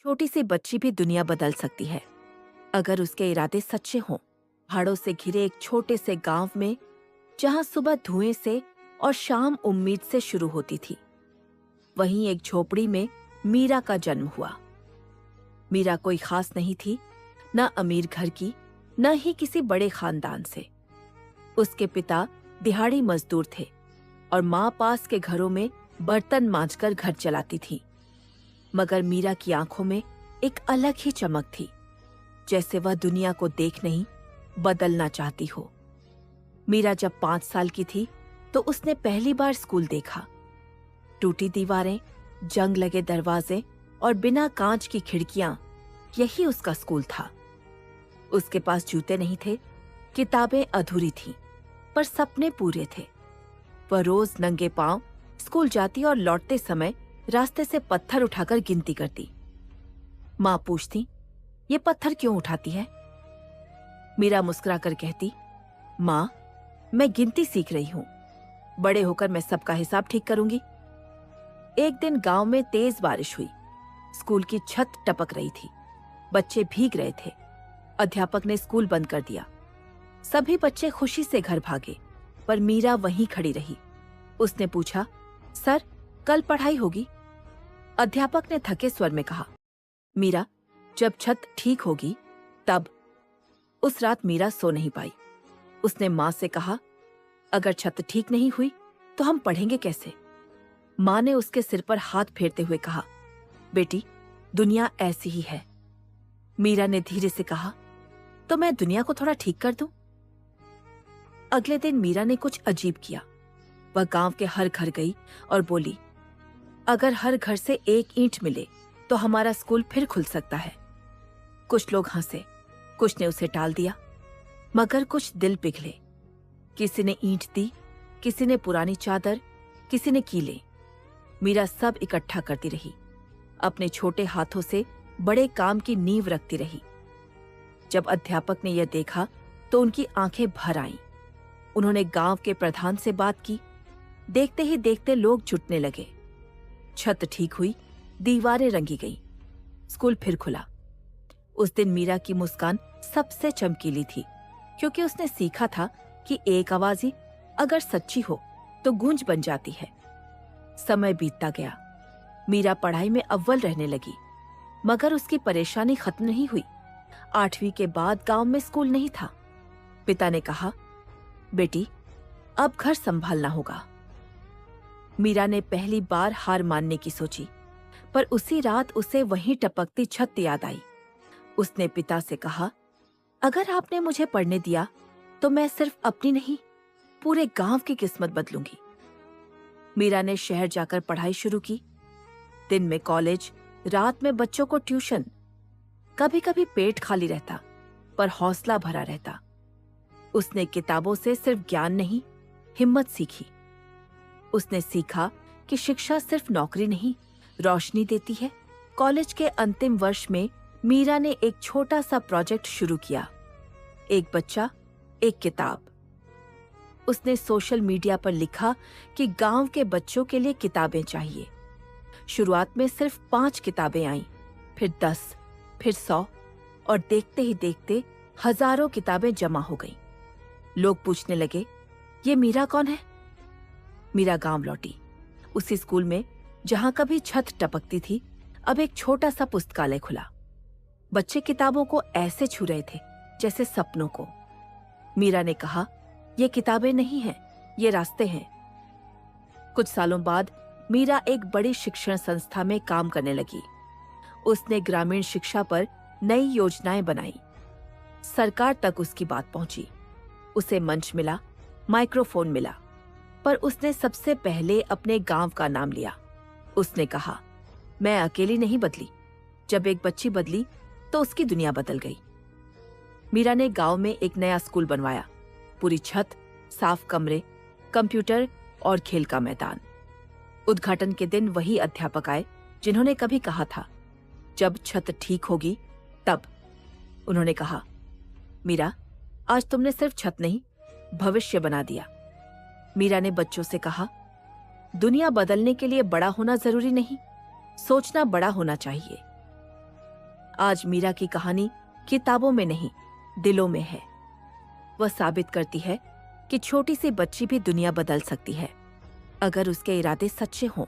छोटी सी बच्ची भी दुनिया बदल सकती है अगर उसके इरादे सच्चे हों। पहाड़ों से घिरे एक छोटे से गांव में, जहां सुबह धुएं से और शाम उम्मीद से शुरू होती थी, वहीं एक झोपड़ी में मीरा का जन्म हुआ। मीरा कोई खास नहीं थी, न अमीर घर की, न ही किसी बड़े खानदान से। उसके पिता दिहाड़ी मजदूर थे और माँ पास के घरों में बर्तन मांजकर घर चलाती थी। मगर मीरा की आंखों में एक अलग ही चमक थी, जैसे वह दुनिया को देख नहीं, बदलना चाहती हो। मीरा जब 5 साल की थी तो उसने पहली बार स्कूल देखा। टूटी दीवारें, जंग लगे दरवाजे और बिना कांच की खिड़कियां, यही उसका स्कूल था। उसके पास जूते नहीं थे, किताबें अधूरी थीं, पर सपने पूरे थे। वह रोज नंगे पांव स्कूल जाती और लौटते समय रास्ते से पत्थर उठाकर गिनती करती। माँ पूछती, ये पत्थर क्यों उठाती है? मीरा मुस्कुराकर कहती, माँ, मैं गिनती सीख रही हूँ। बड़े होकर मैं सबका हिसाब ठीक करूंगी। एक दिन गांव में तेज बारिश हुई। स्कूल की छत टपक रही थी। बच्चे भीग रहे थे। अध्यापक ने स्कूल बंद कर दिया। सभी बच्चे खुशी से घर भागे, पर मीरा वहीं खड़ी रही। उसने पूछा, सर, कल पढ़ाई होगी? अध्यापक ने थके स्वर में कहा, मीरा, जब छत ठीक होगी तब। उस रात मीरा सो नहीं पाई। उसने माँ से कहा, अगर छत ठीक नहीं हुई तो हम पढ़ेंगे कैसे? माँ ने उसके सिर पर हाथ फेरते हुए कहा, बेटी, दुनिया ऐसी ही है। मीरा ने धीरे से कहा, तो मैं दुनिया को थोड़ा ठीक कर दूं? अगले दिन मीरा ने कुछ अजीब किया। वह गांव के हर घर गई और बोली, अगर हर घर से एक ईंट मिले तो हमारा स्कूल फिर खुल सकता है। कुछ लोग हंसे, कुछ ने उसे टाल दिया, मगर कुछ दिल पिघले। किसी ने ईंट दी, किसी ने पुरानी चादर, किसी ने कीले। मीरा सब इकट्ठा करती रही, अपने छोटे हाथों से बड़े काम की नींव रखती रही। जब अध्यापक ने यह देखा तो उनकी आंखें भर आईं। उन्होंने गांव के प्रधान से बात की। देखते ही देखते लोग जुटने लगे। छत ठीक हुई, दीवारें रंगी गईं, स्कूल फिर खुला। उस दिन मीरा की मुस्कान सबसे चमकीली थी, क्योंकि उसने सीखा था कि एक आवाज़ ही अगर सच्ची हो तो गूंज बन जाती है। समय बीतता गया। मीरा पढ़ाई में अव्वल रहने लगी, मगर उसकी परेशानी खत्म नहीं हुई। 8वीं के बाद गांव में स्कूल नहीं था। पिता ने कहा, बेटी, अब घर संभालना होगा। मीरा ने पहली बार हार मानने की सोची, पर उसी रात उसे वहीं टपकती छत याद आई। उसने पिता से कहा, अगर आपने मुझे पढ़ने दिया तो मैं सिर्फ अपनी नहीं, पूरे गांव की किस्मत बदलूंगी। मीरा ने शहर जाकर पढ़ाई शुरू की। दिन में कॉलेज, रात में बच्चों को ट्यूशन। कभी कभी पेट खाली रहता, पर हौसला भरा रहता। उसने किताबों से सिर्फ ज्ञान नहीं, हिम्मत सीखी। उसने सीखा कि शिक्षा सिर्फ नौकरी नहीं, रोशनी देती है। कॉलेज के अंतिम वर्ष में मीरा ने एक छोटा सा प्रोजेक्ट शुरू किया, एक बच्चा, एक किताब। उसने सोशल मीडिया पर लिखा कि गांव के बच्चों के लिए किताबें चाहिए। शुरुआत में सिर्फ 5 किताबें आईं, फिर 10, फिर 100, और देखते ही देखते हजारों किताबें जमा हो गईं। लोग पूछने लगे, ये मीरा कौन है? मीरा गांव लौटी। उसी स्कूल में जहां कभी छत टपकती थी, अब एक छोटा सा पुस्तकालय खुला। बच्चे किताबों को ऐसे छू रहे थे जैसे सपनों को। मीरा ने कहा, ये किताबें नहीं हैं, ये रास्ते हैं। कुछ सालों बाद मीरा एक बड़ी शिक्षण संस्था में काम करने लगी। उसने ग्रामीण शिक्षा पर नई योजनाएं बनाई। सरकार तक उसकी बात पहुंची। उसे मंच मिला, माइक्रोफोन मिला, पर उसने सबसे पहले अपने गांव का नाम लिया। उसने कहा, मैं अकेली नहीं बदली। जब एक बच्ची बदली तो उसकी दुनिया बदल गई। मीरा ने गांव में एक नया स्कूल बनवाया। पूरी छत, साफ कमरे, कंप्यूटर और खेल का मैदान। उद्घाटन के दिन वही अध्यापक आए जिन्होंने कभी कहा था, जब छत ठीक होगी तब। उन्होंने कहा, मीरा, आज तुमने सिर्फ छत नहीं, भविष्य बना दिया। मीरा ने बच्चों से कहा, दुनिया बदलने के लिए बड़ा होना जरूरी नहीं, सोचना बड़ा होना चाहिए। आज मीरा की कहानी किताबों में नहीं, दिलों में है। वह साबित करती है कि छोटी सी बच्ची भी दुनिया बदल सकती है, अगर उसके इरादे सच्चे हों।